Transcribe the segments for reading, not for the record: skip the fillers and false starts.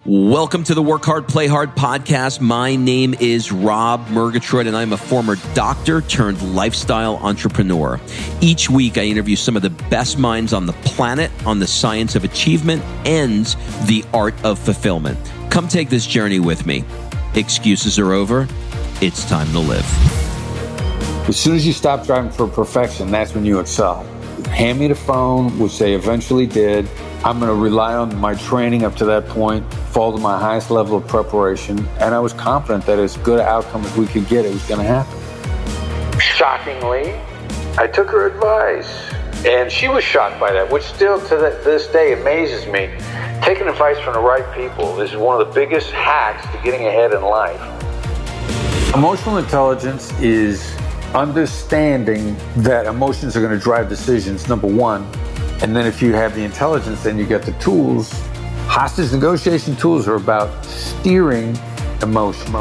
Welcome to the Work Hard, Play Hard podcast. My name is Rob Murgatroyd, and I'm a former doctor turned lifestyle entrepreneur. Each week, I interview some of the best minds on the planet on the science of achievement and the art of fulfillment. Come take this journey with me. Excuses are over. It's time to live. As soon as you stop driving for perfection, that's when you excel. Hand me the phone, which they eventually did. I'm going to rely on my training up to that point, fall to my highest level of preparation, and I was confident that as good an outcome as we could get, it was going to happen. Shockingly, I took her advice, and she was shocked by that, which still to this day amazes me. Taking advice from the right people is one of the biggest hacks to getting ahead in life. Emotional intelligence is understanding that emotions are going to drive decisions, number one. And then if you have the intelligence, then you get the tools. Hostage negotiation tools are about steering emotion.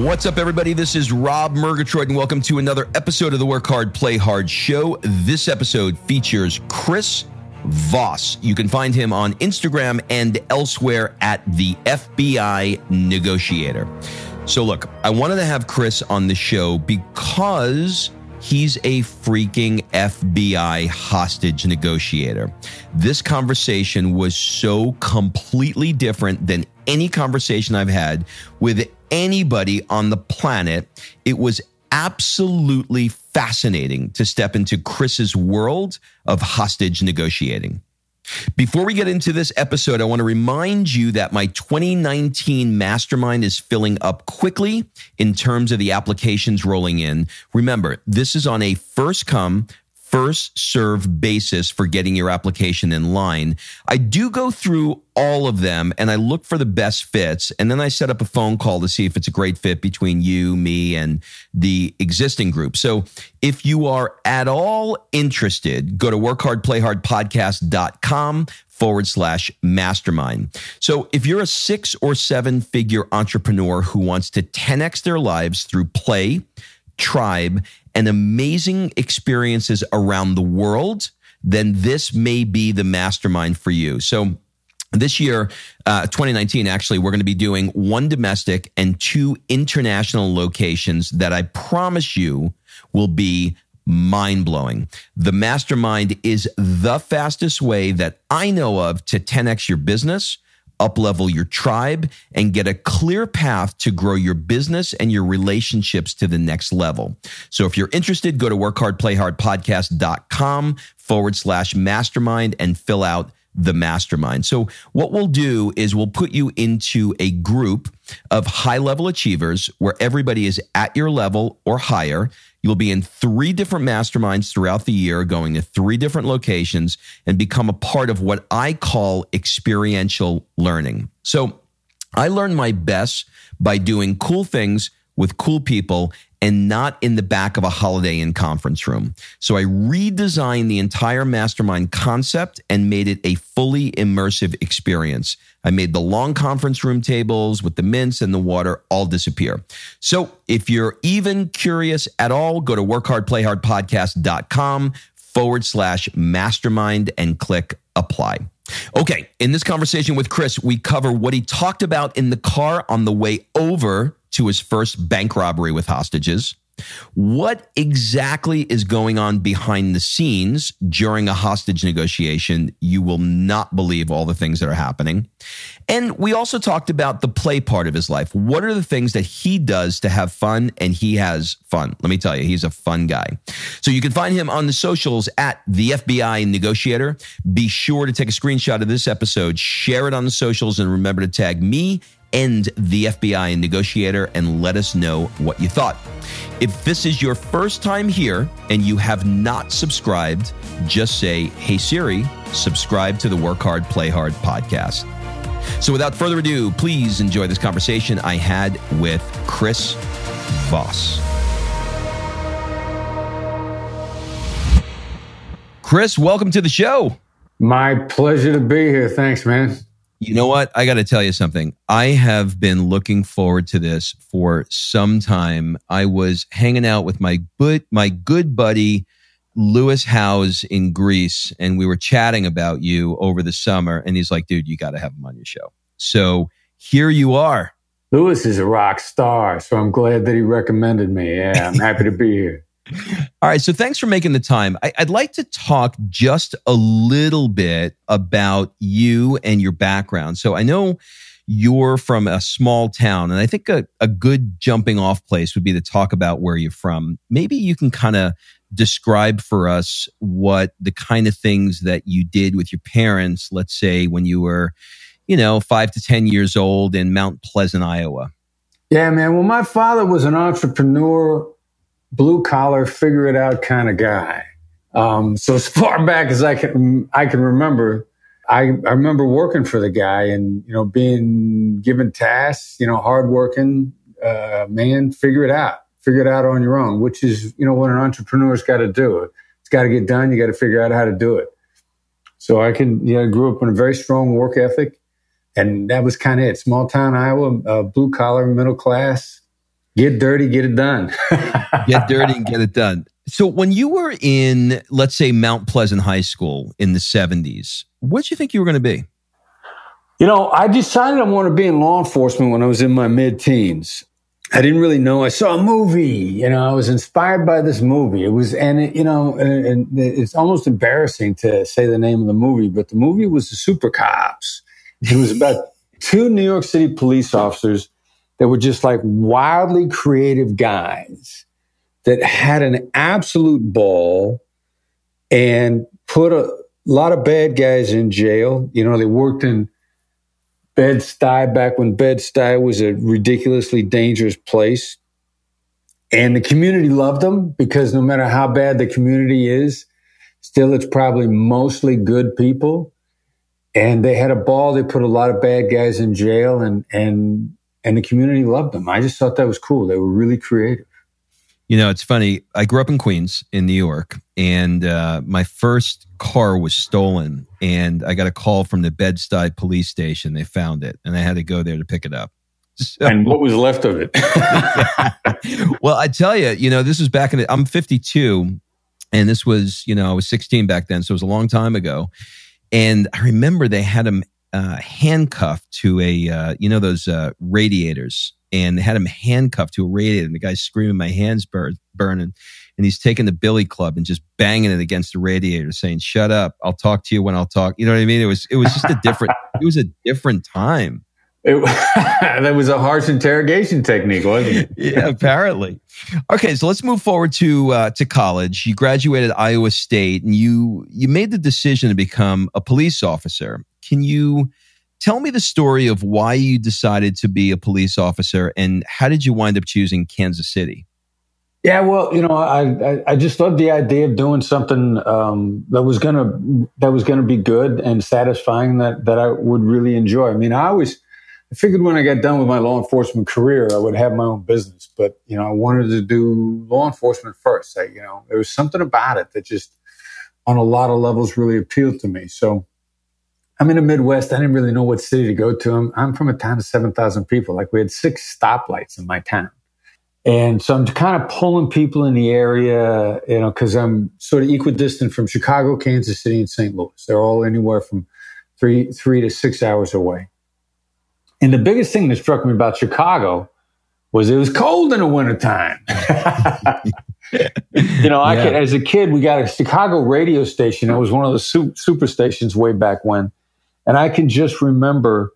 What's up, everybody? This is Rob Murgatroyd, and welcome to another episode of the Work Hard, Play Hard show. This episode features Chris Voss. You can find him on Instagram and elsewhere at the FBI Negotiator. So look, I wanted to have Chris on the show because he's a freaking FBI hostage negotiator. This conversation was so completely different than any conversation I've had with anybody on the planet. It was absolutely fascinating to step into Chris's world of hostage negotiating. Before we get into this episode, I want to remind you that my 2019 Mastermind is filling up quickly in terms of the applications rolling in. Remember, this is on a first come, first serve basis for getting your application in line. I do go through all of them and I look for the best fits, and then I set up a phone call to see if it's a great fit between you, me, and the existing group. So if you are at all interested, go to workhardplayhardpodcast.com/mastermind. So if you're a 6 or 7 figure entrepreneur who wants to 10x their lives through play, tribe, and amazing experiences around the world, then this may be the mastermind for you. So this year, 2019, actually, we're going to be doing 1 domestic and 2 international locations that I promise you will be mind-blowing. The mastermind is the fastest way that I know of to 10x your business, up-level your tribe, and get a clear path to grow your business and your relationships to the next level. So if you're interested, go to workhardplayhardpodcast.com/mastermind and fill out the mastermind. So what we'll do is we'll put you into a group of high-level achievers where everybody is at your level or higher. You'll be in 3 different masterminds throughout the year, going to 3 different locations, and become a part of what I call experiential learning. So I learn my best by doing cool things with cool people and not in the back of a Holiday Inn conference room. So I redesigned the entire mastermind concept and made it a fully immersive experience. I made the long conference room tables with the mints and the water all disappear. So if you're even curious at all, go to workhardplayhardpodcast.com/mastermind and click apply. Okay, in this conversation with Chris, we cover what he talked about in the car on the way over to his first bank robbery with hostages, what exactly is going on behind the scenes during a hostage negotiation. You will not believe all the things that are happening. And we also talked about the play part of his life. What are the things that he does to have fun? And he has fun. Let me tell you, he's a fun guy. So you can find him on the socials at the FBI Negotiator. Be sure to take a screenshot of this episode, share it on the socials, and remember to tag me and the FBI Negotiator and let us know what you thought. If this is your first time here and you have not subscribed, just say, "Hey Siri, subscribe to the Work Hard, Play Hard podcast." So without further ado, please enjoy this conversation I had with Chris Voss. Chris, welcome to the show. My pleasure to be here. Thanks, man. You know what? I got to tell you something. I have been looking forward to this for some time. I was hanging out with my good buddy, Lewis Howes in Greece, and we were chatting about you over the summer, and he's like, dude, you got to have him on your show. So here you are. Lewis is a rock star, so I'm glad that he recommended me. Yeah, I'm happy to be here. All right, so thanks for making the time. I'd like to talk just a little bit about you and your background. So I know you're from a small town, and I think a good jumping off place would be to talk about where you're from. Maybe you can kind of describe for us what the kind of things that you did with your parents, let's say when you were, 5 to 10 years old in Mount Pleasant, Iowa. Yeah, man. Well, my father was an entrepreneur, blue collar, figure it out kind of guy. So as far back as I can remember, I remember working for the guy and, being given tasks, hardworking, man, figure it out on your own, which is, what an entrepreneur's got to do. It's got to get done. You got to figure out how to do it. So I grew up in a very strong work ethic, and that was kind of it. Small town Iowa, blue collar, middle class, get dirty, get it done. Get dirty and get it done. So when you were in, let's say, Mount Pleasant High School in the 70s, what did you think you were going to be? I decided I wanted to be in law enforcement when I was in my mid-teens. I didn't really know. I saw a movie, I was inspired by this movie. And it's almost embarrassing to say the name of the movie, but the movie was The Super Cops. It was about two New York City police officers that were just like wildly creative guys that had an absolute ball and put a lot of bad guys in jail. They worked in Bed-Stuy back when Bed-Stuy was a ridiculously dangerous place. And the community loved them because no matter how bad the community is, still it's probably mostly good people. And they had a ball. They put a lot of bad guys in jail and the community loved them. I just thought that was cool. They were really creative. It's funny. I grew up in Queens, in New York, and my first car was stolen, and I got a call from the Bed-Stuy police station. They found it, and I had to go there to pick it up. So, and what was left of it? Well, I tell you, this was back I'm 52, and this was, I was 16 back then, so it was a long time ago. And I remember they had him handcuffed to those radiators. And they had him handcuffed to a radiator, and the guy's screaming, "My hand's burning." And he's taking the billy club and just banging it against the radiator, saying, "Shut up! I'll talk to you when I'll talk." You know what I mean? It was just a different. It was a different time. That was a harsh interrogation technique, wasn't it? Yeah, apparently. Okay, so let's move forward to college. You graduated Iowa State, and you made the decision to become a police officer. Can you tell me the story of why you decided to be a police officer, and how did you wind up choosing Kansas City? Yeah, well, I just loved the idea of doing something that was gonna be good and satisfying that I would really enjoy. I mean, I figured when I got done with my law enforcement career, I would have my own business, but I wanted to do law enforcement first. There was something about it that just, on a lot of levels, really appealed to me. So I'm in the Midwest. I didn't really know what city to go to. I'm from a town of 7,000 people. Like, we had 6 stoplights in my town. And so I'm kind of pulling people in the area, because I'm sort of equidistant from Chicago, Kansas City, and St. Louis. They're all anywhere from 3 to 6 hours away. And the biggest thing that struck me about Chicago was it was cold in the wintertime. As a kid, we got a Chicago radio station. It was one of the super stations way back when. And I can just remember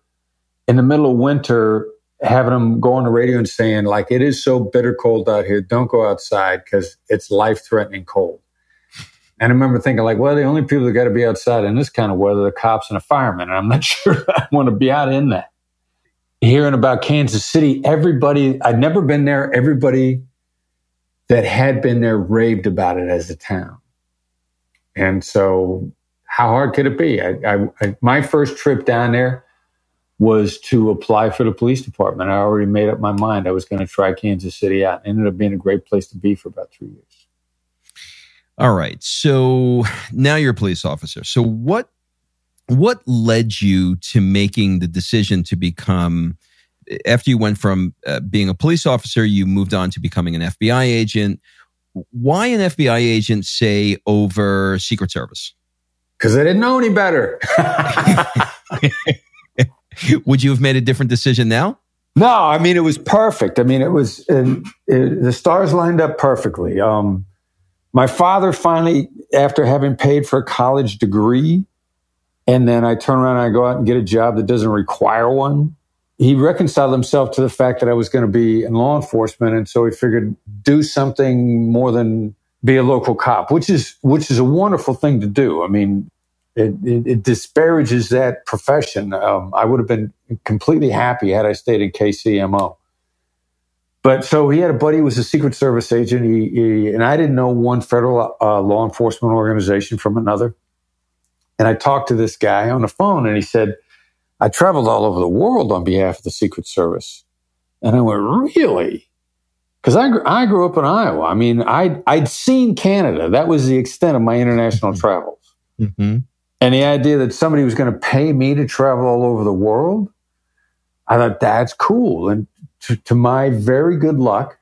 in the middle of winter having them go on the radio and saying, like, "It is so bitter cold out here. Don't go outside because it's life-threatening cold." And I remember thinking, like, well, the only people that got to be outside in this kind of weather are the cops and the firemen. And I'm not sure I want to be out in that. Hearing about Kansas City, I'd never been there. Everybody that had been there raved about it as a town. And so how hard could it be? My first trip down there was to apply for the police department. I already made up my mind I was going to try Kansas City out. It ended up being a great place to be for about 3 years. All right. So now you're a police officer. So what led you to making the decision to become, after you went from being a police officer, you moved on to becoming an FBI agent. Why an FBI agent say over Secret Service? Because I didn't know any better. Would you have made a different decision now? No, I mean, it was perfect. I mean, the stars lined up perfectly. My father finally, after having paid for a college degree, and then I turn around and I go out and get a job that doesn't require one, he reconciled himself to the fact that I was going to be in law enforcement. And so he figured do something more than be a local cop, which is a wonderful thing to do. I mean, it disparages that profession. I would have been completely happy had I stayed in KCMO. But so he had a buddy who was a Secret Service agent. And I didn't know one federal law enforcement organization from another. And I talked to this guy on the phone and he said, I traveled all over the world on behalf of the Secret Service. And I went, really? Because I grew up in Iowa. I mean, I'd seen Canada. That was the extent of my international travels. Mm-hmm. And the idea that somebody was going to pay me to travel all over the world, I thought, that's cool. And to my very good luck,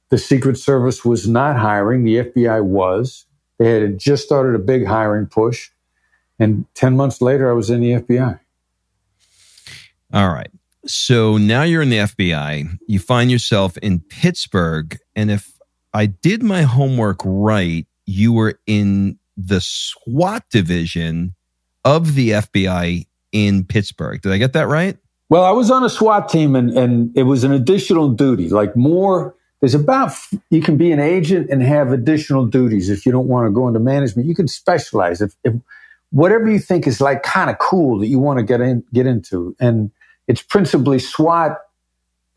the Secret Service was not hiring. The FBI was. They had just started a big hiring push. And 10 months later, I was in the FBI. All right. So now you're in the FBI. You find yourself in Pittsburgh. And if I did my homework right, you were in the SWAT division of the FBI in Pittsburgh. Did I get that right? Well, I was on a SWAT team and it was an additional duty, like more. You can be an agent and have additional duties if you don't want to go into management. You can specialize if whatever you think is like kind of cool that you want to get into. And it's principally SWAT,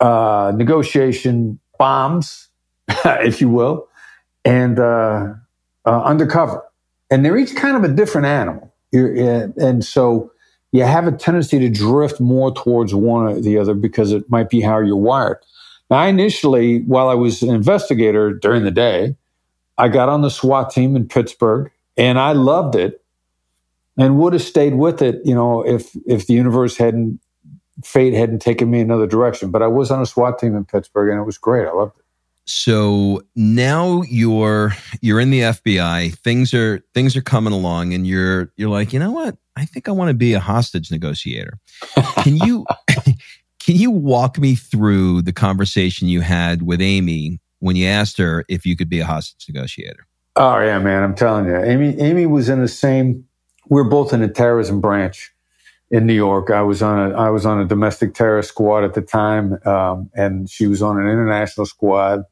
negotiation, bombs, if you will, and undercover. And they're each kind of a different animal. And so you have a tendency to drift more towards one or the other because it might be how you're wired. Now, initially, while I was an investigator during the day, I got on the SWAT team in Pittsburgh, and I loved it and would have stayed with it, if the fate hadn't taken me another direction. But I was on a SWAT team in Pittsburgh, and it was great. I loved it. So now you're in the FBI. Things are coming along, and you're like, you know what? I think I want to be a hostage negotiator. Can you walk me through the conversation you had with Amy when you asked her if you could be a hostage negotiator? Oh yeah, man! I'm telling you, Amy was in the same. We were both in the terrorism branch in New York. I was on a domestic terrorist squad at the time, and she was on an international squad.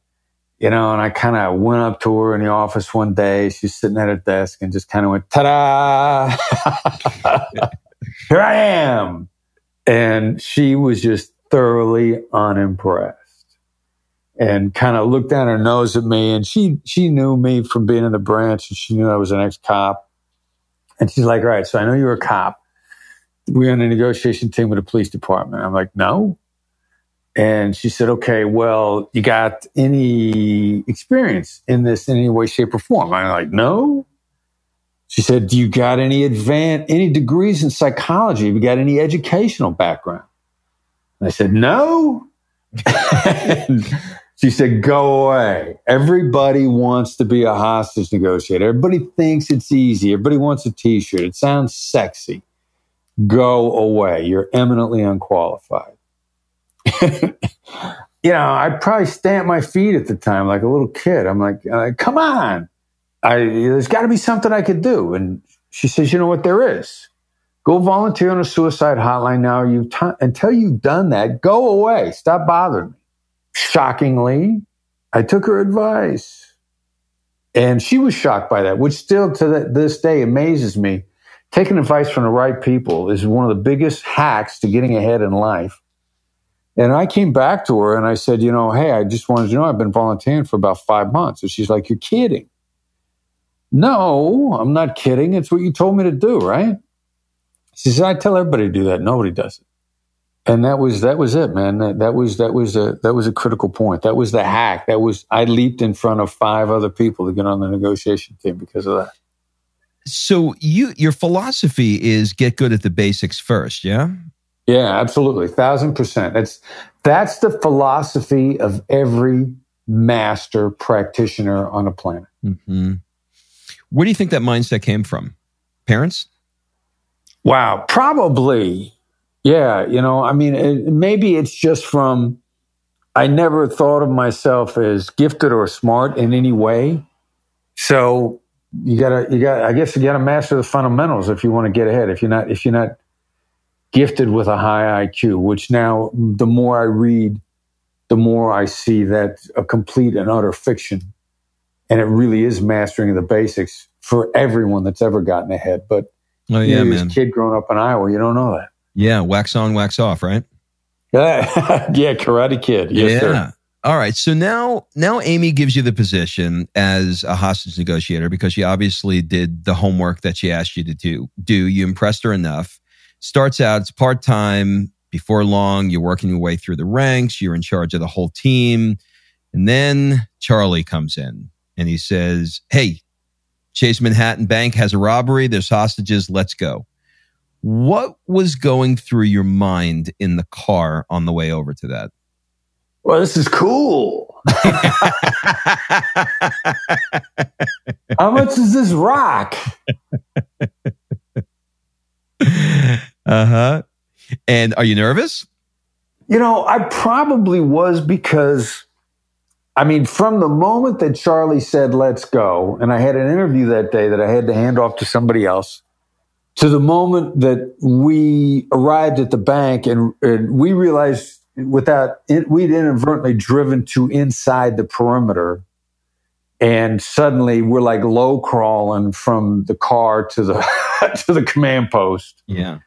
And I kind of went up to her in the office one day. She's sitting at her desk and just kind of went, ta-da! Here I am. And she was just thoroughly unimpressed and kind of looked down her nose at me. And she knew me from being in the branch, and she knew I was an ex-cop. And she's like, all right, so I know you're a cop. We're on a negotiation team with the police department. I'm like, no. And she said, okay, well, you got any experience in this in any way, shape, or form? I'm like, no. She said, do you got any degrees in psychology? Have you got any educational background? And I said, no. She said, go away. Everybody wants to be a hostage negotiator. Everybody thinks it's easy. Everybody wants a T-shirt. It sounds sexy. Go away. You're eminently unqualified. I probably stamped my feet at the time like a little kid. I'm like, come on. There's got to be something I could do. And she says, you know what there is? Go volunteer on a suicide hotline now. Until you've done that, go away. Stop bothering me. Shockingly, I took her advice. And she was shocked by that, which still to this day amazes me. Taking advice from the right people is one of the biggest hacks to getting ahead in life. And I came back to her and I said, hey, I just wanted you to know I've been volunteering for about 5 months. And she's like, you're kidding. No, I'm not kidding. It's what you told me to do, right? She said, I tell everybody to do that. Nobody does it. And that was it, man. That was a critical point. That was the hack. I leaped in front of 5 other people to get on the negotiation team because of that. So your philosophy is get good at the basics first, yeah? Yeah, absolutely. 1,000%. That's the philosophy of every master practitioner on the planet. Mm-hmm. Where do you think that mindset came from? Parents? Wow, probably. Yeah, maybe it's just from, I never thought of myself as gifted or smart in any way. So I guess you gotta master the fundamentals if you want to get ahead. If you're not gifted with a high IQ, which now the more I read, the more I see that's a complete and utter fiction. And it really is mastering the basics for everyone that's ever gotten ahead. But man. As a kid growing up in Iowa, you don't know that. Yeah, wax on, wax off, right? Yeah, Karate Kid. Yes, sir. All right. So now Amy gives you the position as a hostage negotiator because she obviously did the homework that she asked you to do. You impressed her enough. Starts out, it's part-time. Before long, you're working your way through the ranks. You're in charge of the whole team. And then Charlie comes in and he says, hey, Chase Manhattan Bank has a robbery. There's hostages. Let's go. What was going through your mind in the car on the way over to that? Well, this is cool. How much is this rock? Uh-huh. And are you nervous? I probably was because, from the moment that Charlie said, let's go, and I had an interview that day that I had to hand off to somebody else, to the moment that we arrived at the bank and we realized we'd inadvertently driven to inside the perimeter. And suddenly we're like low crawling from the car to the to the command post. Yeah.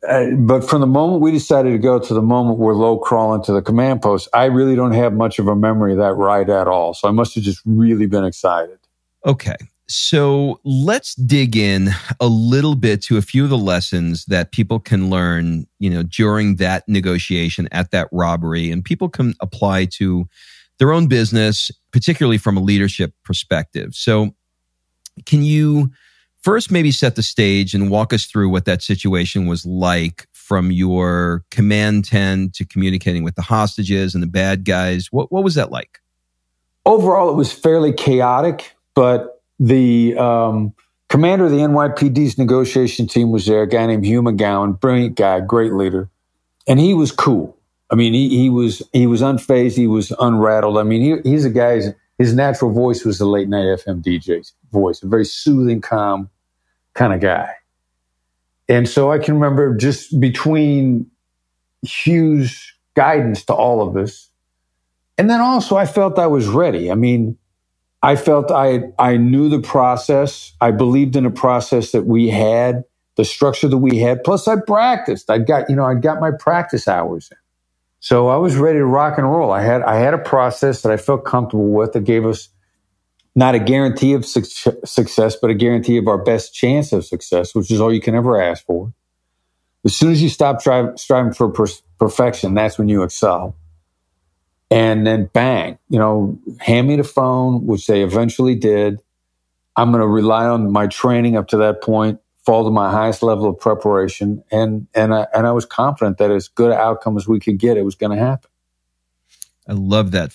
But from the moment we decided to go to the moment we're low crawling to the command post, I really don't have much of a memory of that ride at all. So I must have just really been excited. Okay. So let's dig in a little bit to a few of the lessons that people can learn, during that negotiation at that robbery, and people can apply to their own business, particularly from a leadership perspective. So can you first maybe set the stage and walk us through what that situation was like from your command tent to communicating with the hostages and the bad guys? What was that like? Overall, it was fairly chaotic, but the commander of the NYPD's negotiation team was there, a guy named Hugh McGowan, brilliant guy, great leader. And he was cool. He was unfazed. He was unrattled. He's a guy, his natural voice was the late night FM DJ's voice, a very soothing, calm kind of guy. And so I can remember just between Hugh's guidance to all of us, and then also I felt I was ready. I felt I knew the process. I believed in the process that we had, the structure that we had. Plus, I practiced. I'd got my practice hours in. So I was ready to rock and roll. I had a process that I felt comfortable with that gave us not a guarantee of success, but a guarantee of our best chance of success, which is all you can ever ask for. As soon as you stop striving for perfection, that's when you excel. And then bang, hand me the phone, which they eventually did. I'm going to rely on my training up to that point, fall to my highest level of preparation. And I was confident that as good an outcome as we could get, it was going to happen. I love that.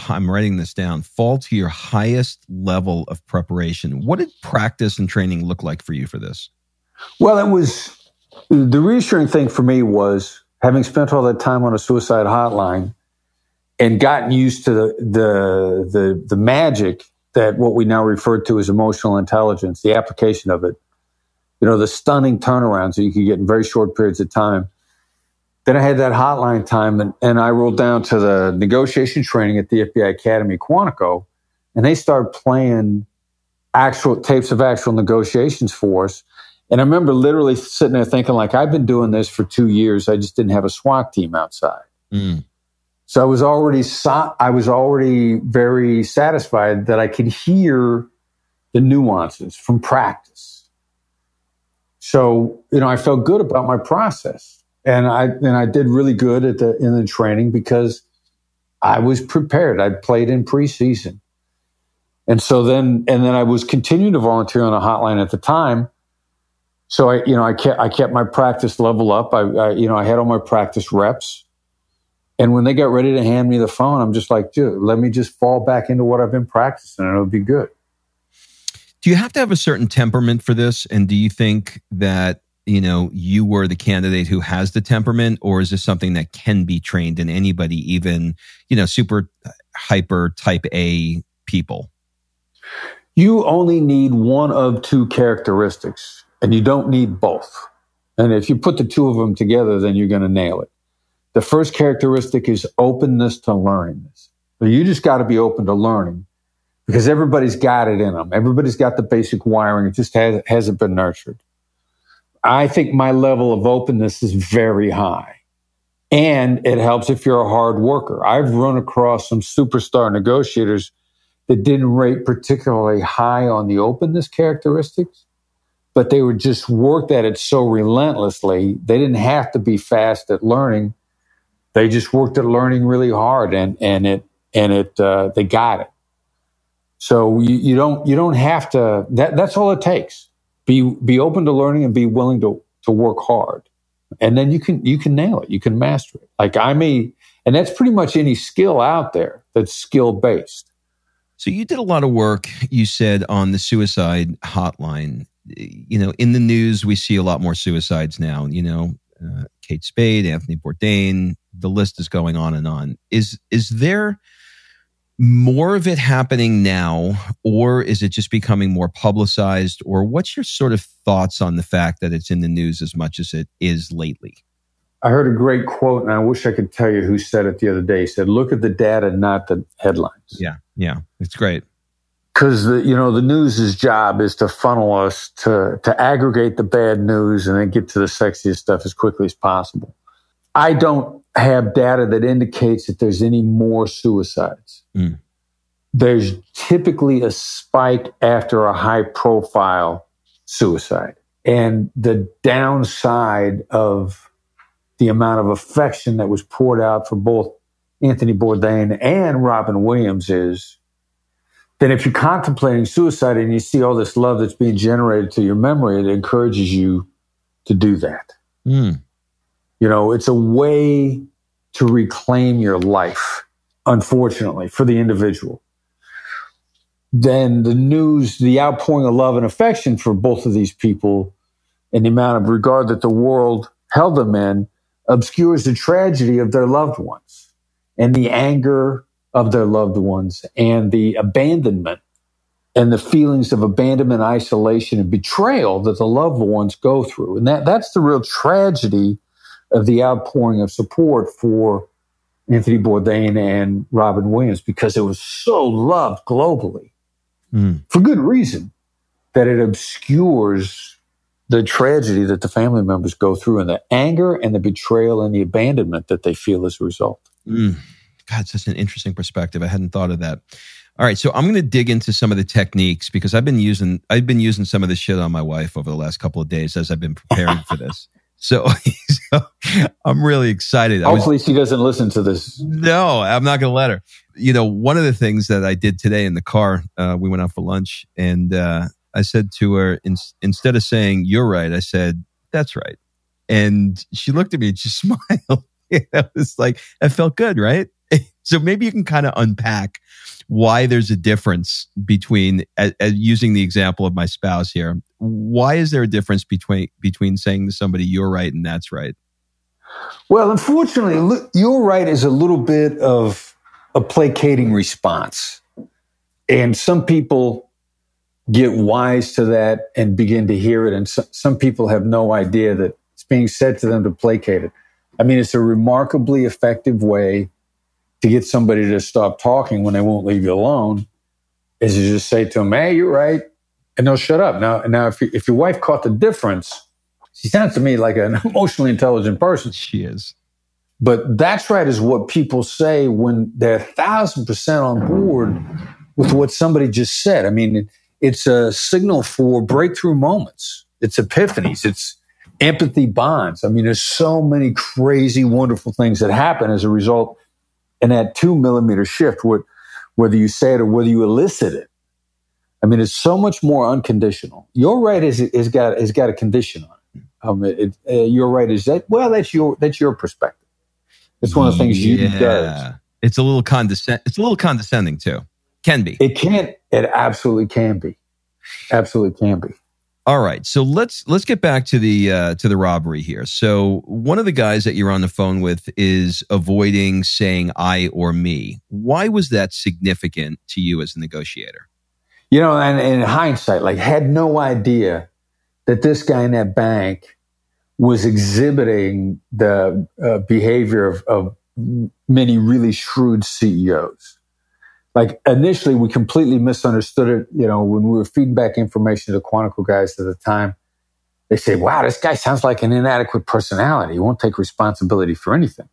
I'm writing this down, fall to your highest level of preparation. What did practice and training look like for you for this? Well, the reassuring thing for me was having spent all that time on a suicide hotline and gotten used to the magic that what we now refer to as emotional intelligence, the application of it, the stunning turnarounds that you could get in very short periods of time. Then I had that hotline time, and I rolled down to the negotiation training at the FBI Academy, Quantico, and they started playing actual tapes of actual negotiations for us. And I remember literally sitting there thinking, I've been doing this for 2 years. I just didn't have a SWAT team outside. Mm. So I was already very satisfied that I could hear the nuances from practice. So, I felt good about my process, and I did really good in the training because I was prepared. I'd played in preseason, and so then I was continuing to volunteer on a hotline at the time. So I kept my practice level up. I had all my practice reps. And when they got ready to hand me the phone, I'm just like, dude, let me just fall back into what I've been practicing and it'll be good. Do you have to have a certain temperament for this? And do you think that, you were the candidate who has the temperament, or is this something that can be trained in anybody, even, super hyper type A people? You only need one of two characteristics, and you don't need both. And if you put the two of them together, then you're going to nail it. The first characteristic is openness to learning this. So you just got to be open to learning, because everybody's got it in them. Everybody's got the basic wiring. It just hasn't been nurtured. I think my level of openness is very high. And it helps if you're a hard worker. I've run across some superstar negotiators that didn't rate particularly high on the openness characteristics, but they were just worked at it so relentlessly. They didn't have to be fast at learning. They just worked at learning really hard, and they got it. So you don't have to. That's all it takes. Be open to learning and be willing to work hard, and then you can nail it. You can master it. And that's pretty much any skill out there that's skill based. So you did a lot of work, you said, on the suicide hotline. In the news, we see a lot more suicides now. Kate Spade, Anthony Bourdain, the list is going on and on. Is there more of it happening now, or is it just becoming more publicized? Or what's your sort of thoughts on the fact that it's in the news as much as it is lately? I heard a great quote, and I wish I could tell you who said it the other day. He said, "Look at the data, not the headlines." Yeah, it's great. Because the news's job is to funnel us to aggregate the bad news and then get to the sexiest stuff as quickly as possible. I don't have data that indicates that there's any more suicides. There's typically a spike after a high-profile suicide. And the downside of the amount of affection that was poured out for both Anthony Bourdain and Robin Williams is that if you're contemplating suicide and you see all this love that's being generated to your memory, it encourages you to do that. It's a way to reclaim your life, unfortunately, for the individual. Then the news, the outpouring of love and affection for both of these people and the amount of regard that the world held them in obscures the tragedy of their loved ones and the anger of their loved ones and the abandonment and the feelings of abandonment, isolation, and betrayal that the loved ones go through. And that's the real tragedy of the outpouring of support for Anthony Bourdain and Robin Williams, because it was so loved globally for good reason, that it obscures the tragedy that the family members go through and the anger and the betrayal and the abandonment that they feel as a result. God, such an interesting perspective. I hadn't thought of that. All right, so I'm going to dig into some of the techniques, because I've been using some of this shit on my wife over the last couple of days as I've been preparing for this. So I'm really excited. Hopefully she doesn't listen to this. No, I'm not going to let her. One of the things that I did today in the car, we went out for lunch, and I said to her, instead of saying, "You're right," I said, "That's right." And she looked at me and she smiled. It's like, it felt good, right? So maybe you can kind of unpack why there's a difference between, using the example of my spouse here, why is there a difference between saying to somebody, "You're right," and "That's right"? Well, unfortunately, "you're right" is a little bit of a placating response. And some people get wise to that and begin to hear it. And some people have no idea that it's being said to them to placate it. I mean, it's a remarkably effective way to get somebody to stop talking when they won't leave you alone, is to just say to them, "Hey, you're right," and they'll shut up. Now, if your wife caught the difference, she sounds to me like an emotionally intelligent person. She is. But "that's right" is what people say when they're 1,000% on board with what somebody just said. I mean, it's a signal for breakthrough moments. It's epiphanies. It's empathy bonds. I mean, there's so many crazy, wonderful things that happen as a result in that 2mm shift, whether you say it or whether you elicit it. I mean, it's so much more unconditional. "You're right" has got a condition on it. "You're right" is that, well, that's your perspective. It's one of the things you does. It's a little condescending too. Can be. It absolutely can be. Absolutely can be. All right. So let's get back to the robbery here. So one of the guys that you're on the phone with is avoiding saying I or me. Why was that significant to you as a negotiator? And in hindsight, had no idea that this guy in that bank was exhibiting the behavior of many really shrewd CEOs. Initially, we completely misunderstood it. When we were feeding back information to the Quantico guys at the time, they say, wow, this guy sounds like an inadequate personality. He won't take responsibility for anything.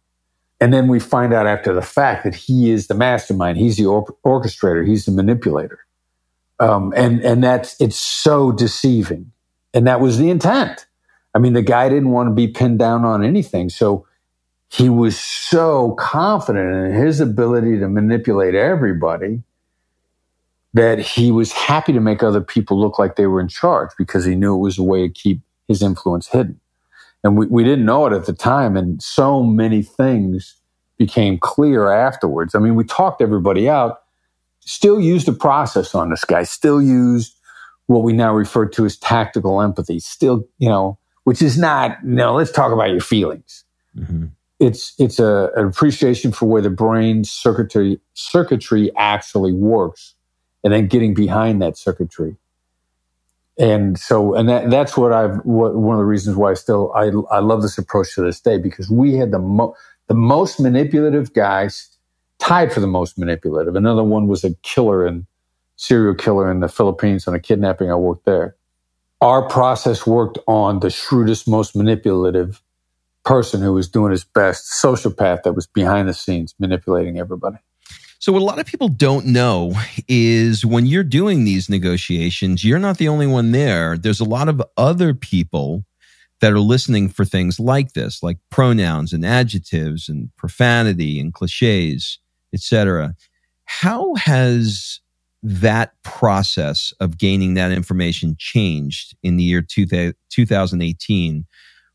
And then we find out after the fact that he is the mastermind. He's the orchestrator. He's the manipulator. And it's so deceiving. And that was the intent. The guy didn't want to be pinned down on anything. So he was so confident in his ability to manipulate everybody that he was happy to make other people look like they were in charge because he knew it was a way to keep his influence hidden. And we didn't know it at the time. And so many things became clear afterwards. We talked everybody out, still used the process on this guy, still used what we now refer to as tactical empathy, still, which is not, let's talk about your feelings. Mm-hmm. It's an appreciation for where the brain's circuitry actually works, and then getting behind that circuitry. And so, that's one of the reasons why I love this approach to this day, because we had the most manipulative guys tied for the most manipulative. Another one was a serial killer in the Philippines on a kidnapping. I worked there. Our process worked on the shrewdest, most manipulative person who was doing his best, sociopath that was behind the scenes manipulating everybody. So what a lot of people don't know is when you're doing these negotiations, you're not the only one there. There's a lot of other people that are listening for things like this, like pronouns and adjectives and profanity and cliches, etc. How has that process of gaining that information changed in the year 2018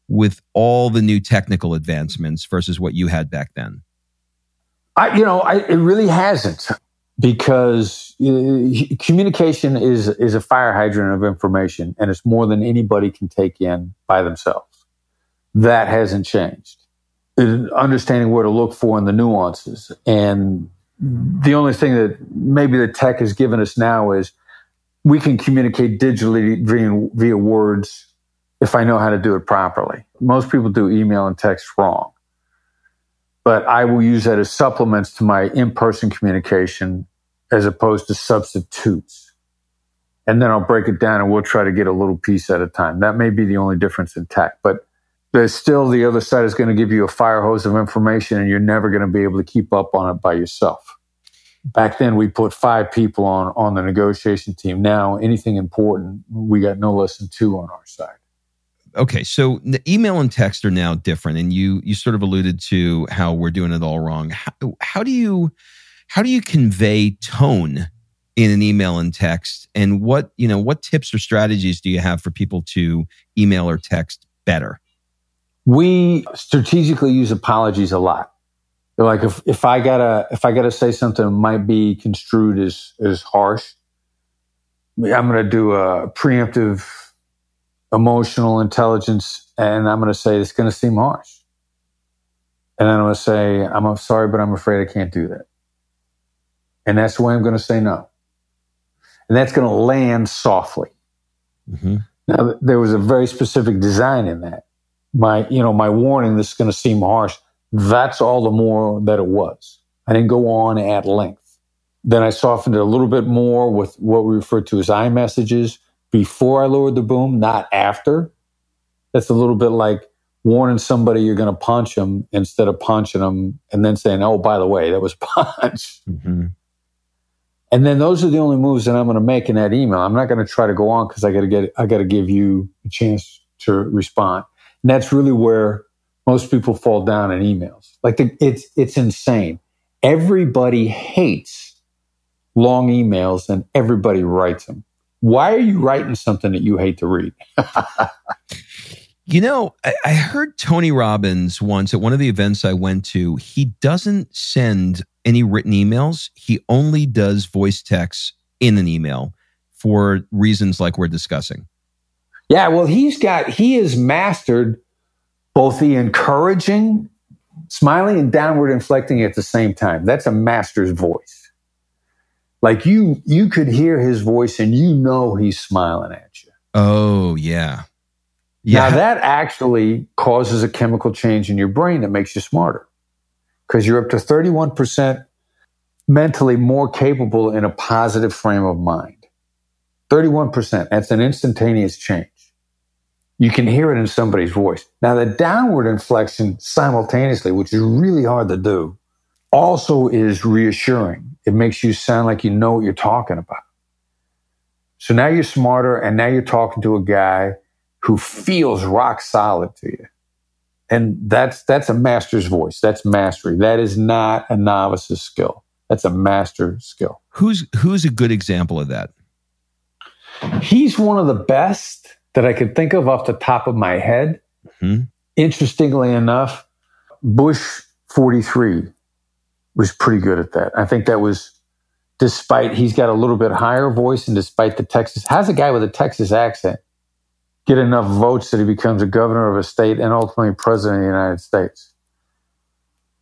with all the new technical advancements versus what you had back then? It really hasn't, because communication is a fire hydrant of information, and it's more than anybody can take in by themselves. That hasn't changed. Understanding where to look for in the nuances. And the only thing that maybe the tech has given us now is we can communicate digitally via words if I know how to do it properly. Most people do email and text wrong. But I will use that as supplements to my in-person communication as opposed to substitutes. And then I'll break it down and we'll try to get a little piece at a time. That may be the only difference in tech. But there's still the other side is going to give you a fire hose of information, and you're never going to be able to keep up on it by yourself. Back then, we put 5 people on the negotiation team. Now, anything important, we got no less than 2 on our side. Okay, so the email and text are now different, and you sort of alluded to how we're doing it all wrong. How do you convey tone in an email and text, and what tips or strategies do you have for people to email or text better? We strategically use apologies a lot. Like if I gotta say something that might be construed as harsh, I'm gonna do a preemptive emotional intelligence, and I'm going to say it's going to seem harsh. And then I'm going to say, I'm sorry, but I'm afraid I can't do that. And that's the way I'm going to say no. And that's going to land softly. Mm-hmm. Now, there was a very specific design in that. My warning, this is going to seem harsh. That's all the more that it was. I didn't go on at length. Then I softened it a little bit more with what we refer to as iMessages, before I lowered the boom, not after. That's a little bit like warning somebody you're going to punch them instead of punching them and then saying, oh, by the way, that was a punch. Mm-hmm. And then those are the only moves that I'm going to make in that email. I'm not going to try to go on because I got to give you a chance to respond. And that's really where most people fall down in emails. It's insane. Everybody hates long emails and everybody writes them. Why are you writing something that you hate to read? I heard Tony Robbins once at one of the events I went to, he doesn't send any written emails. He only does voice texts in an email for reasons like we're discussing. Yeah, well, he has mastered both the encouraging, smiling, and downward inflecting at the same time. That's a master's voice. Like you could hear his voice and he's smiling at you. Oh, yeah. Now that actually causes a chemical change in your brain that makes you smarter because you're up to 31% mentally more capable in a positive frame of mind. 31%. That's an instantaneous change. You can hear it in somebody's voice. Now, the downward inflection simultaneously, which is really hard to do, also is reassuring. It makes you sound like you know what you're talking about. So now you're smarter, and now you're talking to a guy who feels rock solid to you. And that's a master's voice. That's mastery. That is not a novice's skill. That's a master skill. Who's a good example of that? He's one of the best that I could think of off the top of my head. Mm-hmm. Interestingly enough, Bush 43 was pretty good at that. I think that was despite he's got a little bit higher voice and despite the Texas, how's a guy with a Texas accent get enough votes that he becomes a governor of a state and ultimately president of the United States?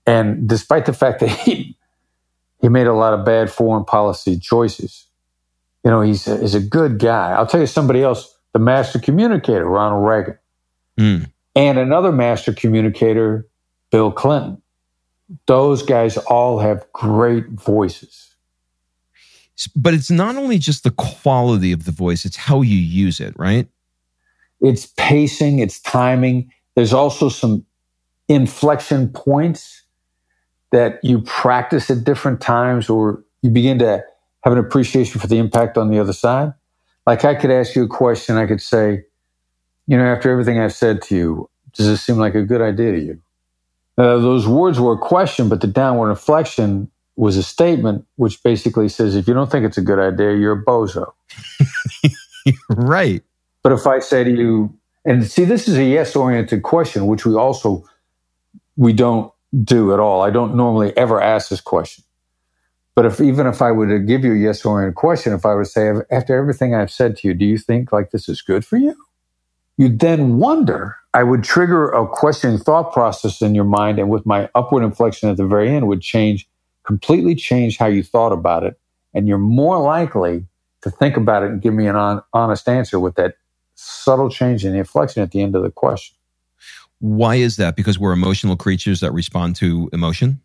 And despite the fact that he made a lot of bad foreign policy choices, he's a good guy. I'll tell you somebody else, the master communicator, Ronald Reagan. And another master communicator, Bill Clinton. Those guys all have great voices. But it's not only just the quality of the voice, it's how you use it, right? It's pacing, it's timing. There's also some inflection points that you practice at different times, or you begin to have an appreciation for the impact on the other side. Like I could ask you a question, I could say, after everything I've said to you, does this seem like a good idea to you? Those words were a question, but the downward inflection was a statement, which basically says, if you don't think it's a good idea, you're a bozo. Right. But if I say to you, and see, this is a yes-oriented question, which we don't do at all. I don't normally ever ask this question. But even if I were to give you a yes-oriented question, if I would say, after everything I've said to you, do you think like this is good for you? You'd then wonder, I would trigger a questioning thought process in your mind, and with my upward inflection at the very end would completely change how you thought about it. And you're more likely to think about it and give me an honest answer with that subtle change in the inflection at the end of the question. Why is that? Because we're emotional creatures that respond to emotion?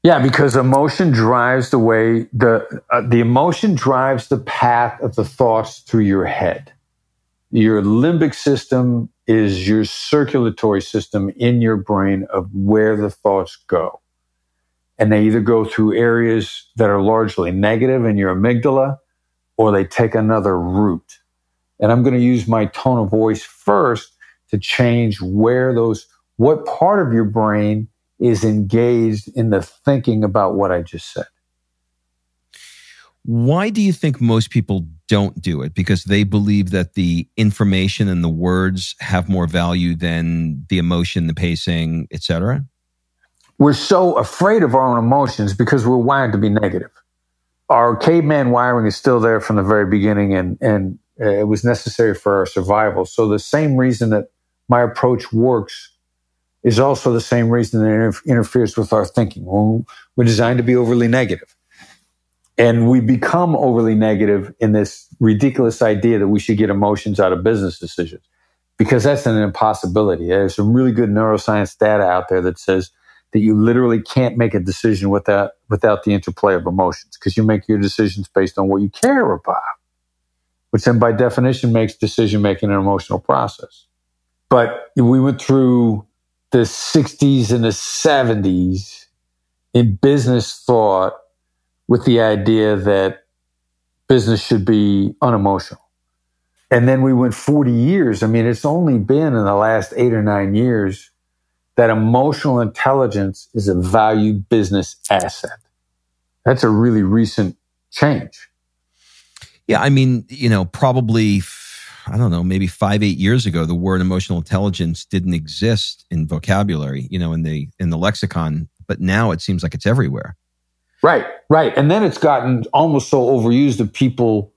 Yeah, because emotion drives the way, the emotion drives the path of the thoughts through your head. Your limbic system is your circulatory system in your brain of where the thoughts go. And they either go through areas that are largely negative in your amygdala, or they take another route. And I'm going to use my tone of voice first to change what part of your brain is engaged in the thinking about what I just said. Why do you think most people don't do it? Because they believe that the information and the words have more value than the emotion, the pacing, etc.? We're so afraid of our own emotions because we're wired to be negative. Our caveman wiring is still there from the very beginning, and it was necessary for our survival. So the same reason that my approach works is also the same reason that it interferes with our thinking. We're designed to be overly negative. And we become overly negative in this ridiculous idea that we should get emotions out of business decisions, because that's an impossibility. There's some really good neuroscience data out there that says that you literally can't make a decision without the interplay of emotions, because you make your decisions based on what you care about, which then by definition makes decision-making an emotional process. But we went through the 60s and the 70s in business thought with the idea that business should be unemotional. And then we went 40 years. I mean, it's only been in the last 8 or 9 years that emotional intelligence is a valued business asset. That's a really recent change. Yeah, I mean, probably I don't know, maybe 5-8 years ago, the word emotional intelligence didn't exist in vocabulary, in the lexicon, but now it seems like it's everywhere. Right. And then it's gotten almost so overused that people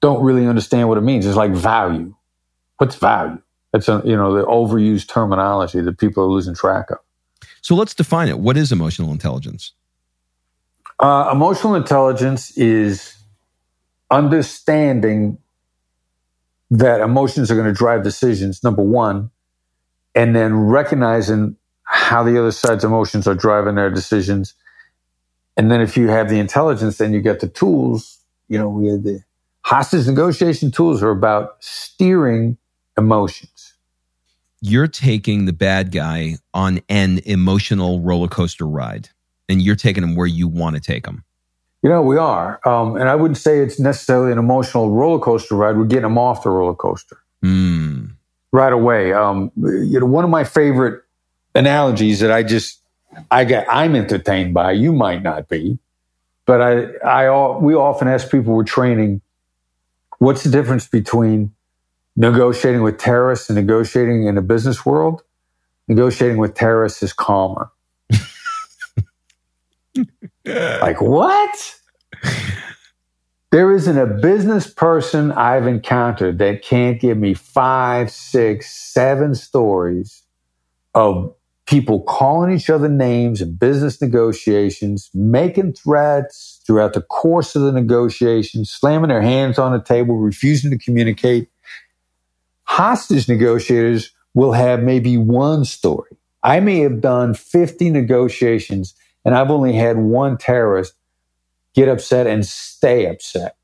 don't really understand what it means. It's like value. What's value? It's the overused terminology that people are losing track of. So let's define it. What is emotional intelligence? Emotional intelligence is understanding that emotions are going to drive decisions, number one, and then recognizing how the other side's emotions are driving their decisions. And then if you have the intelligence, then you get the tools. We have the hostage negotiation tools are about steering emotions. You're taking the bad guy on an emotional roller coaster ride, and you're taking him where you want to take him. We are. And I wouldn't say it's necessarily an emotional roller coaster ride. We're getting them off the roller coaster right away. One of my favorite analogies that I'm entertained by, you might not be, but we often ask people we're training, what's the difference between negotiating with terrorists and negotiating in the business world? Negotiating with terrorists is calmer. Like, what? There isn't a business person I've encountered that can't give me 5, 6, 7 stories of people calling each other names in business negotiations, making threats throughout the course of the negotiations, slamming their hands on the table, refusing to communicate. Hostage negotiators will have maybe one story. I may have done 50 negotiations and I've only had one terrorist get upset and stay upset,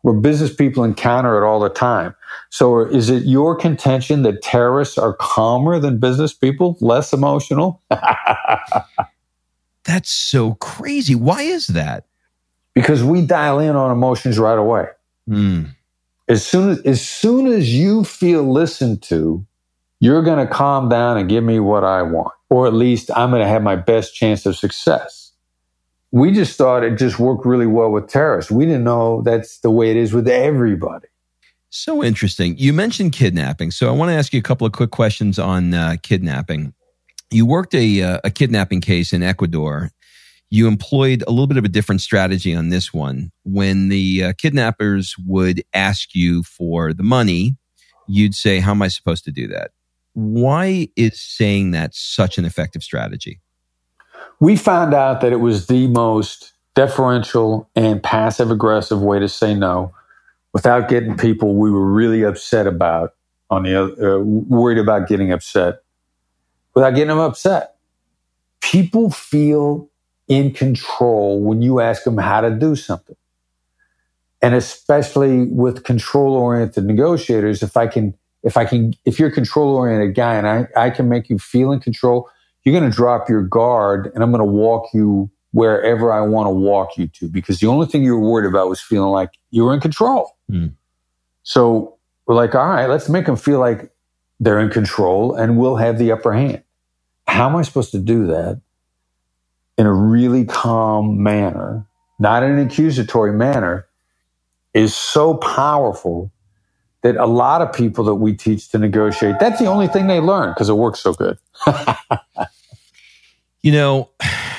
where business people encounter it all the time. So is it your contention that terrorists are calmer than business people, less emotional? That's so crazy. Why is that? Because we dial in on emotions right away. As soon as you feel listened to, you're going to calm down and give me what I want, or at least I'm going to have my best chance of success. We just thought it just worked really well with terrorists. We didn't know that's the way it is with everybody. So interesting. You mentioned kidnapping. So I want to ask you a couple of quick questions on kidnapping. You worked a kidnapping case in Ecuador. You employed a little bit of a different strategy on this one. When the kidnappers would ask you for the money, you'd say, how am I supposed to do that? Why is saying that such an effective strategy? We found out that it was the most deferential and passive-aggressive way to say no without getting people we were really upset about, worried about getting upset, without getting them upset. People feel in control when you ask them how to do something. And especially with control-oriented negotiators, if you're a control-oriented guy and I can make you feel in control, you're going to drop your guard and I'm going to walk you wherever I want to walk you to, because the only thing you were worried about was feeling like you were in control. So we're like, all right, let's make them feel like they're in control and we'll have the upper hand. How am I supposed to do that in a really calm manner, not in an accusatory manner, is so powerful that a lot of people that we teach to negotiate, that's the only thing they learn because it works so good.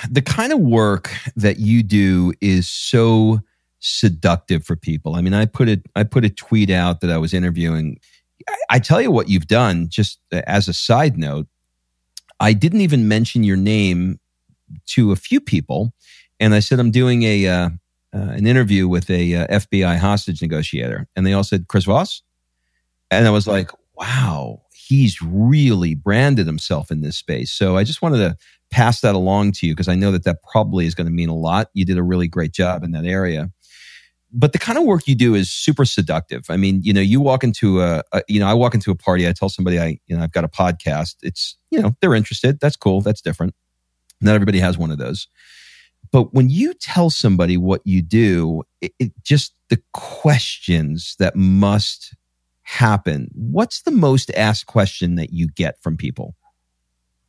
The kind of work that you do is so seductive for people. I mean, I put a tweet out that I was interviewing. I tell you what you've done, just as a side note, I didn't even mention your name to a few people. And I said, I'm doing an interview with a FBI hostage negotiator. And they all said, Chris Voss? And I was like, wow, he's really branded himself in this space. So I just wanted to pass that along to you because I know that probably is going to mean a lot. You did a really great job in that area. But the kind of work you do is super seductive. I mean, you walk into I walk into a party, I tell somebody I've got a podcast. It's, they're interested. That's cool. That's different. Not everybody has one of those. But when you tell somebody what you do, it just the questions that must happen. What's the most asked question that you get from people?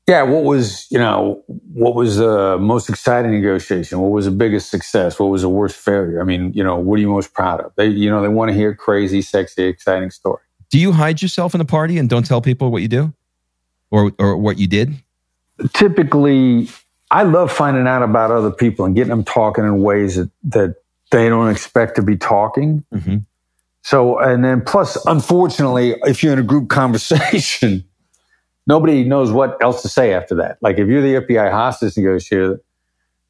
Yeah, what was the most exciting negotiation? What was the biggest success? What was the worst failure? I mean, what are you most proud of? They want to hear crazy, sexy, exciting story. Do you hide yourself in a party and don't tell people what you do or what you did? Typically, I love finding out about other people and getting them talking in ways that they don't expect to be talking. Mm-hmm. So, and then plus, unfortunately, if you're in a group conversation, nobody knows what else to say after that. Like if you're the FBI hostage negotiator,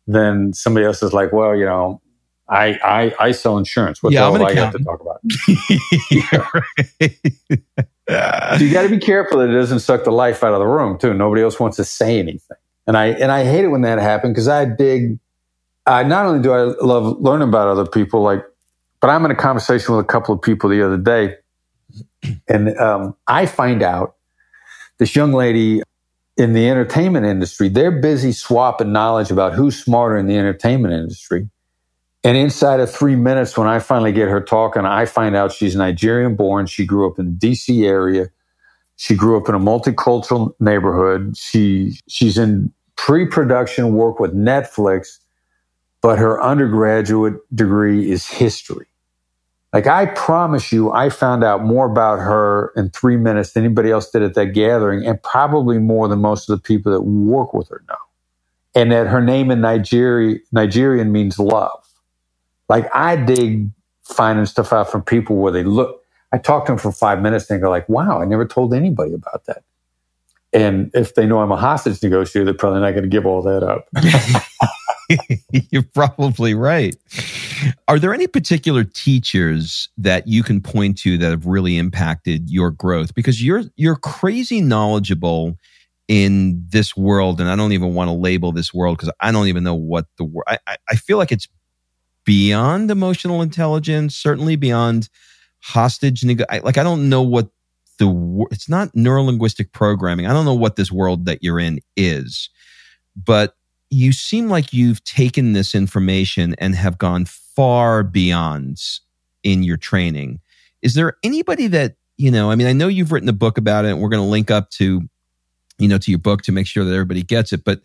then somebody else is like, well, I sell insurance. What's all I got to talk about? So you got to be careful that it doesn't suck the life out of the room too. Nobody else wants to say anything. And I hate it when that happens because not only do I love learning about other people, but I'm in a conversation with a couple of people the other day, and I find out this young lady in the entertainment industry, they're busy swapping knowledge about who's smarter in the entertainment industry. And inside of 3 minutes, when I finally get her talking, I find out she's Nigerian born. She grew up in the DC area. She grew up in a multicultural neighborhood. She's in pre-production work with Netflix, but her undergraduate degree is history. Like, I promise you, I found out more about her in 3 minutes than anybody else did at that gathering, and probably more than most of the people that work with her know. And that her name in Nigerian means love. Like, I dig finding stuff out from people where they look. I talk to them for 5 minutes and they go like, wow, I never told anybody about that. And if they know I'm a hostage negotiator, they're probably not going to give all that up. You're probably right. Are there any particular teachers that you can point to that have really impacted your growth? Because you're crazy knowledgeable in this world, and I don't even want to label this world because I don't even know what the word. I feel like it's beyond emotional intelligence, certainly beyond hostage. I don't know what it's not neurolinguistic programming. I don't know what this world that you're in is, but you seem like you've taken this information and have gone far beyond in your training. Is there anybody that, I know you've written a book about it, and we're going to link up to your book to make sure that everybody gets it. But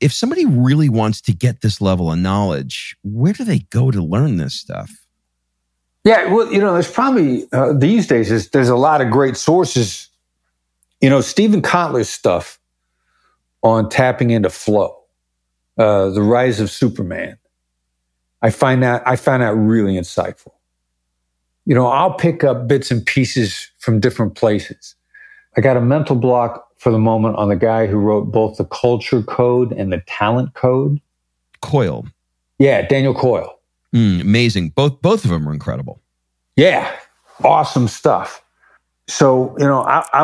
if somebody really wants to get this level of knowledge, where do they go to learn this stuff? Yeah, well, there's probably, these days, there's a lot of great sources. Stephen Kotler's stuff on tapping into flow. The Rise of Superman. I find that really insightful. I'll pick up bits and pieces from different places. I got a mental block for the moment on the guy who wrote both the Culture Code and the Talent Code. Coyle. Yeah, Daniel Coyle. Amazing. Both of them are incredible. Yeah, awesome stuff. So, I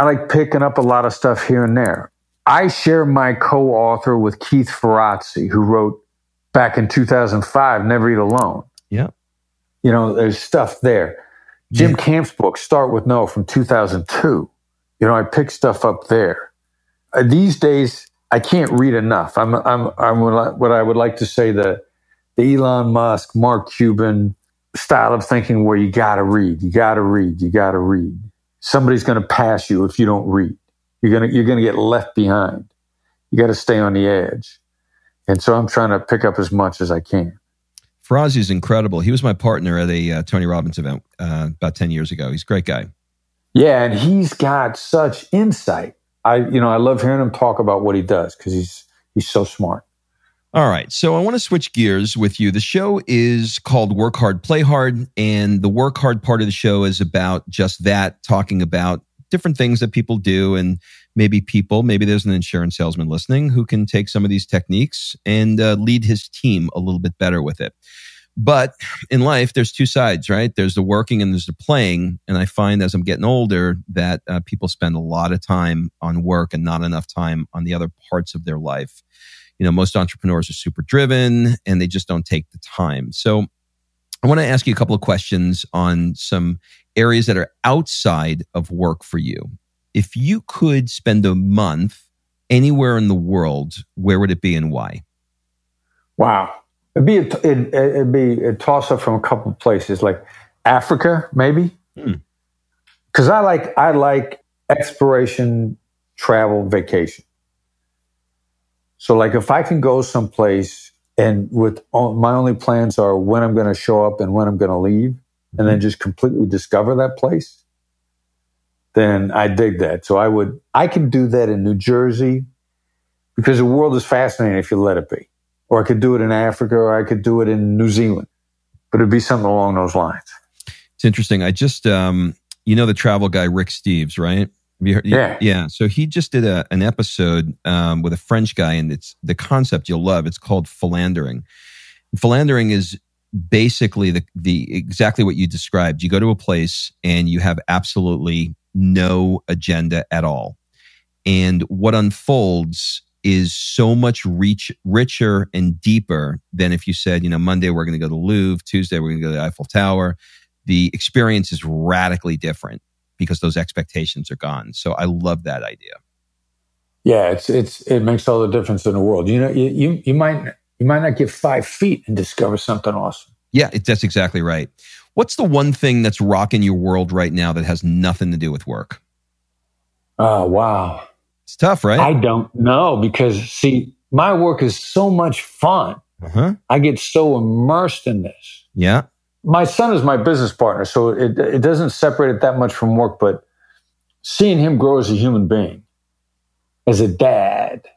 like picking up a lot of stuff here and there. I share my co-author with Keith Ferrazzi, who wrote back in 2005, Never Eat Alone. Yeah. There's stuff there. Jim Camp's book, Start With No, from 2002. I pick stuff up there. These days, I can't read enough. I'm what I would like to say the Elon Musk, Mark Cuban style of thinking where you got to read. Somebody's going to pass you if you don't read. You're gonna get left behind. You got to stay on the edge, and so I'm trying to pick up as much as I can. Ferrazzi is incredible. He was my partner at a Tony Robbins event about 10 years ago. He's a great guy. Yeah, and he's got such insight. I love hearing him talk about what he does because he's so smart. All right, so I want to switch gears with you. The show is called Work Hard, Play Hard, and the work hard part of the show is about just that, talking about different things that people do, and maybe there's an insurance salesman listening who can take some of these techniques and lead his team a little bit better with it. But in life, there's two sides, right? There's the working and there's the playing. And I find as I'm getting older that people spend a lot of time on work and not enough time on the other parts of their life. Most entrepreneurs are super driven and they just don't take the time. So I want to ask you a couple of questions on some areas that are outside of work for you. If you could spend a month anywhere in the world, where would it be and why? Wow. It'd be a toss-up from a couple of places, like Africa, maybe. Because I like exploration, travel, vacation. So like if I can go someplace and my only plans are when I'm going to show up and when I'm going to leave, and then just completely discover that place, then I dig that. So I can do that in New Jersey because the world is fascinating if you let it be. Or I could do it in Africa, or I could do it in New Zealand. But it'd be something along those lines. It's interesting. I just, the travel guy, Rick Steves, right? Have you heard? Yeah. Yeah. So he just did an episode with a French guy, and it's the concept you'll love. It's called philandering. Philandering is basically the exactly what you described. You go to a place and you have absolutely no agenda at all. And what unfolds is so much richer and deeper than if you said, Monday we're going to go to the Louvre, Tuesday we're going to go to the Eiffel Tower. The experience is radically different because those expectations are gone. So I love that idea. Yeah, it makes all the difference in the world. You might not get 5 feet and discover something awesome. Yeah, that's exactly right. What's the one thing that's rocking your world right now that has nothing to do with work? Oh, wow. It's tough, right? I don't know because, see, my work is so much fun. Uh-huh. I get so immersed in this. Yeah. My son is my business partner, so it doesn't separate it that much from work, but seeing him grow as a human being, as a dad,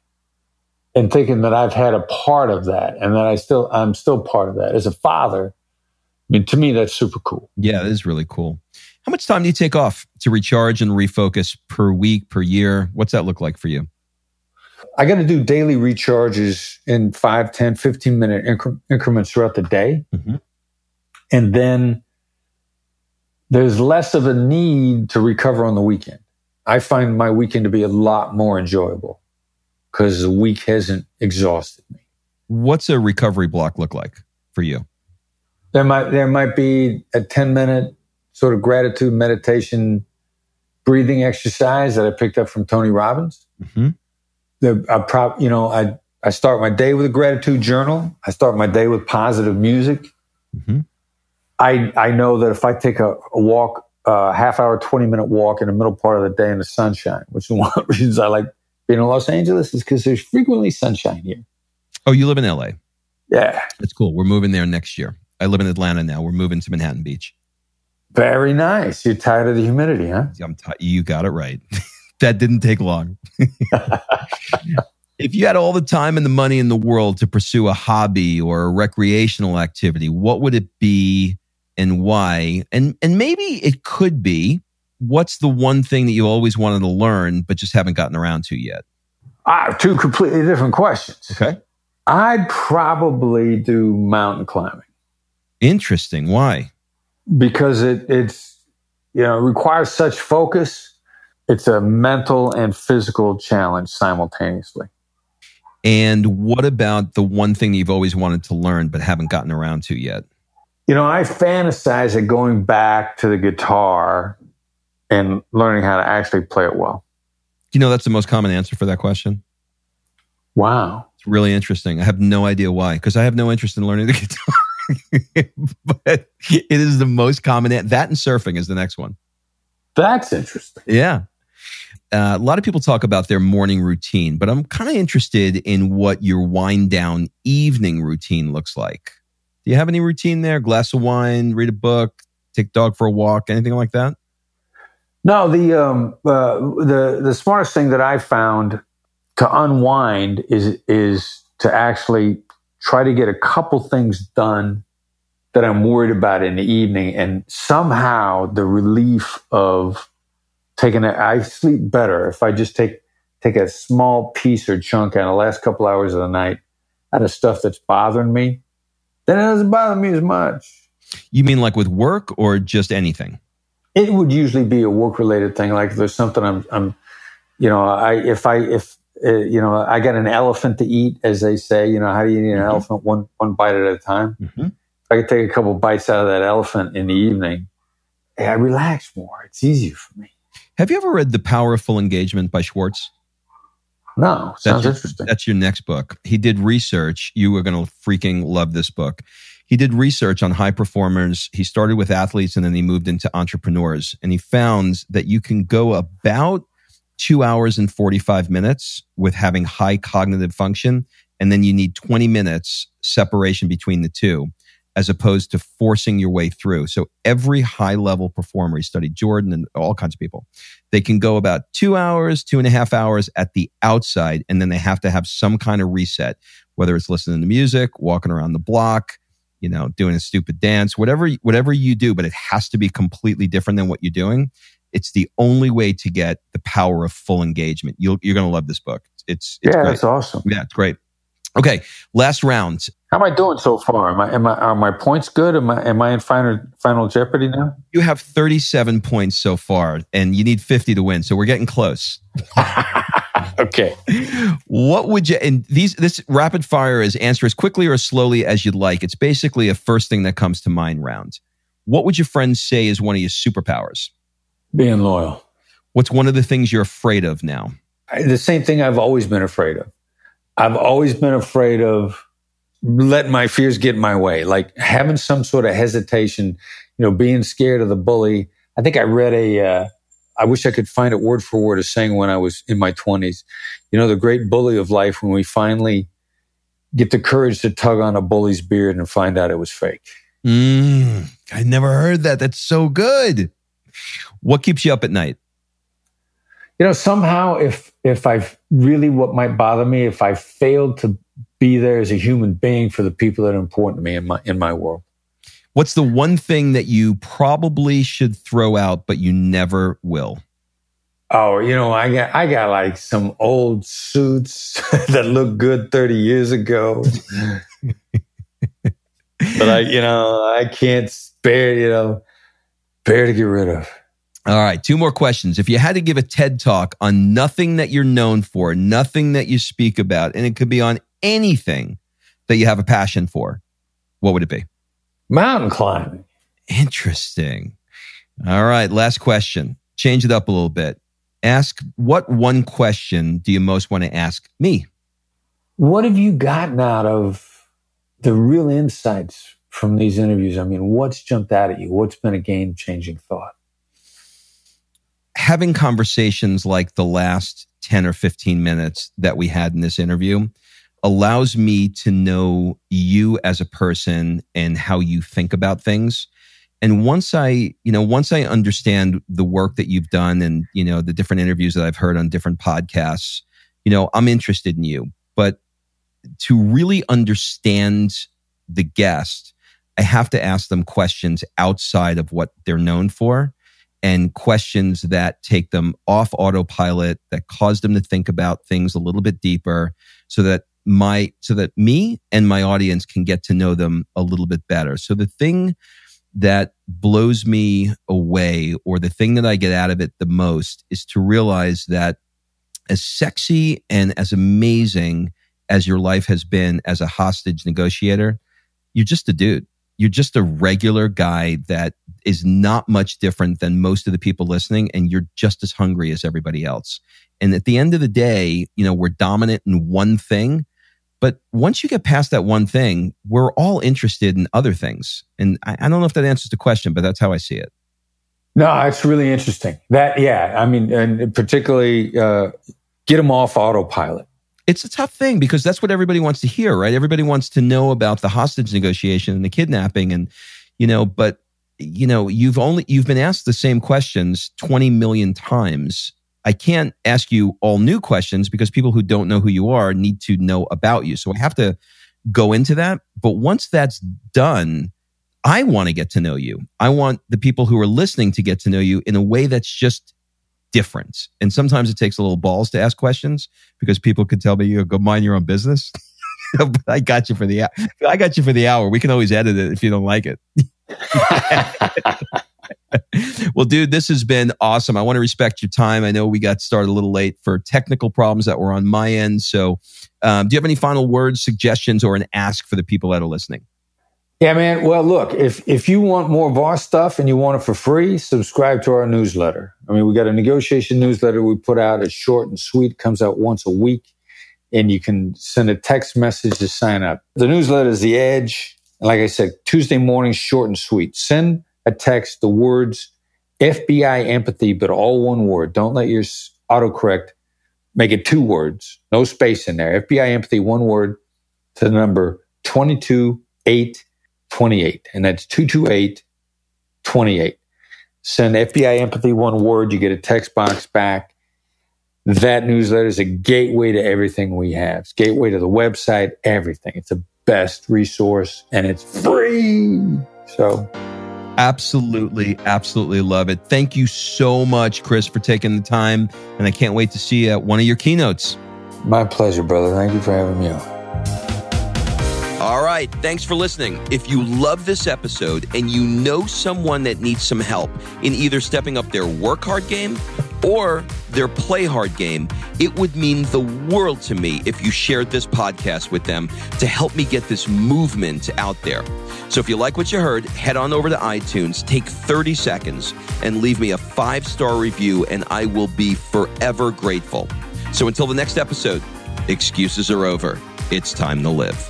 and thinking that I've had a part of that and that I'm still part of that as a father, I mean, to me, that's super cool. Yeah, it is really cool. How much time do you take off to recharge and refocus per week, per year? What's that look like for you? I got to do daily recharges in 5, 10, 15-minute increments throughout the day. Mm-hmm. And then there's less of a need to recover on the weekend. I find my weekend to be a lot more enjoyable because the week hasn't exhausted me. What's a recovery block look like for you? There might be a 10-minute sort of gratitude meditation breathing exercise that I picked up from Tony Robbins. Mm-hmm. I start my day with a gratitude journal. I start my day with positive music. Mm-hmm. I know that if I take a walk, half-hour, 20-minute walk in the middle part of the day in the sunshine, which is one of the reasons I like being in Los Angeles, is because there's frequently sunshine here. Oh, you live in LA? Yeah. That's cool. We're moving there next year. I live in Atlanta now. We're moving to Manhattan Beach. Very nice. You're tired of the humidity, huh? You got it right. That didn't take long. If you had all the time and the money in the world to pursue a hobby or a recreational activity, what would it be and why? And maybe it could be, what's the one thing that you always wanted to learn but just haven't gotten around to yet? Two completely different questions. Okay. I'd probably do mountain climbing. Interesting. Why? Because it requires such focus. It's a mental and physical challenge simultaneously. And what about the one thing that you've always wanted to learn but haven't gotten around to yet? I fantasize at going back to the guitar and learning how to actually play it well. That's the most common answer for that question. Wow. It's really interesting. I have no idea why, because I have no interest in learning the guitar. But it is the most common. That and surfing is the next one. That's interesting. Yeah. A lot of people talk about their morning routine, but I'm kind of interested in what your wind down evening routine looks like. Do you have any routine there? Glass of wine, read a book, take dog for a walk, anything like that? No, the smartest thing that I found to unwind is to actually try to get a couple things done that I'm worried about in the evening, and somehow the relief of I sleep better if I just take a small piece or chunk out of the last couple hours of the night out of stuff that's bothering me. Then it doesn't bother me as much. You mean like with work or just anything? It would usually be a work-related thing. Like if there's something I got an elephant to eat, as they say, how do you eat an elephant? One bite at a time. Mm-hmm. If I could take a couple bites out of that elephant in the evening, I relax more. It's easier for me. Have you ever read The Power of Full Engagement by Schwartz? No, sounds interesting. That's your next book. He did research. You are going to freaking love this book. He did research on high performers. He started with athletes and then he moved into entrepreneurs. And he found that you can go about 2 hours and 45 minutes with having high cognitive function, and then you need 20 minutes separation between the two, as opposed to forcing your way through. So every high-level performer, he studied Jordan and all kinds of people, they can go about 2 hours, 2.5 hours at the outside, and then they have to have some kind of reset, whether it's listening to music, walking around the block, doing a stupid dance, whatever you do, but it has to be completely different than what you're doing. It's the only way to get the power of full engagement. You're going to love this book. It's great. That's awesome. Yeah, it's great. Okay, last round. How am I doing so far? Are my points good? Am I in final Jeopardy now? You have 37 points so far, and you need 50 to win. So we're getting close. Okay. What would you? And this rapid fire is answer as quickly or as slowly as you'd like. It's basically a first thing that comes to mind round. What would your friends say is one of your superpowers? Being loyal. What's one of the things you're afraid of now? The same thing I've always been afraid of. I've always been afraid of letting my fears get in my way, like having some sort of hesitation, being scared of the bully. I think I read I wish I could find it word for word, a saying when I was in my 20s. The great bully of life, when we finally get the courage to tug on a bully's beard and find out it was fake. I never heard that. That's so good. What keeps you up at night? Somehow if I've really, what might bother me, if I failed to be there as a human being for the people that are important to me in my world. What's the one thing that you probably should throw out, but you never will? Oh, I got like some old suits that looked good 30 years ago. But I can't bear to get rid of. All right, 2 more questions. If you had to give a TED Talk on nothing that you're known for, nothing that you speak about, and it could be on anything that you have a passion for, what would it be? Mountain climbing. Interesting. All right, last question. Change it up a little bit. Ask, what one question do you most want to ask me? What have you gotten out of the real insights from these interviews? I mean, what's jumped out at you? What's been a game-changing thought? Having conversations like the last 10 or 15 minutes that we had in this interview allows me to know you as a person and how you think about things. And once I understand the work that you've done and, the different interviews that I've heard on different podcasts, I'm interested in you. But to really understand the guest, I have to ask them questions outside of what they're known for, and questions that take them off autopilot, that cause them to think about things a little bit deeper, so that me and my audience can get to know them a little bit better. So the thing that blows me away, or the thing that I get out of it the most, is to realize that as sexy and as amazing as your life has been as a hostage negotiator, you're just a dude. You're just a regular guy that is not much different than most of the people listening, and you're just as hungry as everybody else. And at the end of the day, we're dominant in one thing, but once you get past that one thing, we're all interested in other things. And I don't know if that answers the question, but that's how I see it. No, it's really interesting. And particularly get them off autopilot. It's a tough thing because that's what everybody wants to hear, right? Everybody wants to know about the hostage negotiation and the kidnapping, and but you've been asked the same questions 20 million times. I can't ask you all new questions because people who don't know who you are need to know about you. So I have to go into that. But once that's done, I want to get to know you. I want the people who are listening to get to know you in a way that's just different. And sometimes it takes a little balls to ask questions because people could tell me, go mind your own business. But I got you for the hour. We can always edit it if you don't like it. Well, dude, this has been awesome. I want to respect your time. I know we got started a little late for technical problems that were on my end. So do you have any final words, suggestions, or an ask for the people that are listening? Yeah, man. Well, look, if you want more Voss stuff and you want it for free, subscribe to our newsletter. We got a negotiation newsletter we put out. It's short and sweet, comes out once a week, and you can send a text message to sign up. The newsletter is the edge. And like I said, Tuesday morning, short and sweet. Send a text, the words FBI empathy, but all one word. Don't let your autocorrect, make it 2 words, no space in there. FBI Empathy, 1 word to the number 22828. And that's 22828. Send FBI Empathy, 1 word. You get a text box back. That newsletter is a gateway to everything we have. It's a gateway to the website, everything. It's the best resource and it's free. So absolutely love it. Thank you so much, Chris, for taking the time. And I can't wait to see you at one of your keynotes. My pleasure, brother. Thank you for having me on. All right. Thanks for listening. If you love this episode and you know someone that needs some help in either stepping up their work hard game or their play hard game, it would mean the world to me if you shared this podcast with them to help me get this movement out there. So if you like what you heard, head on over to iTunes, take 30 seconds and leave me a 5-star review, and I will be forever grateful. So until the next episode, excuses are over. It's time to live.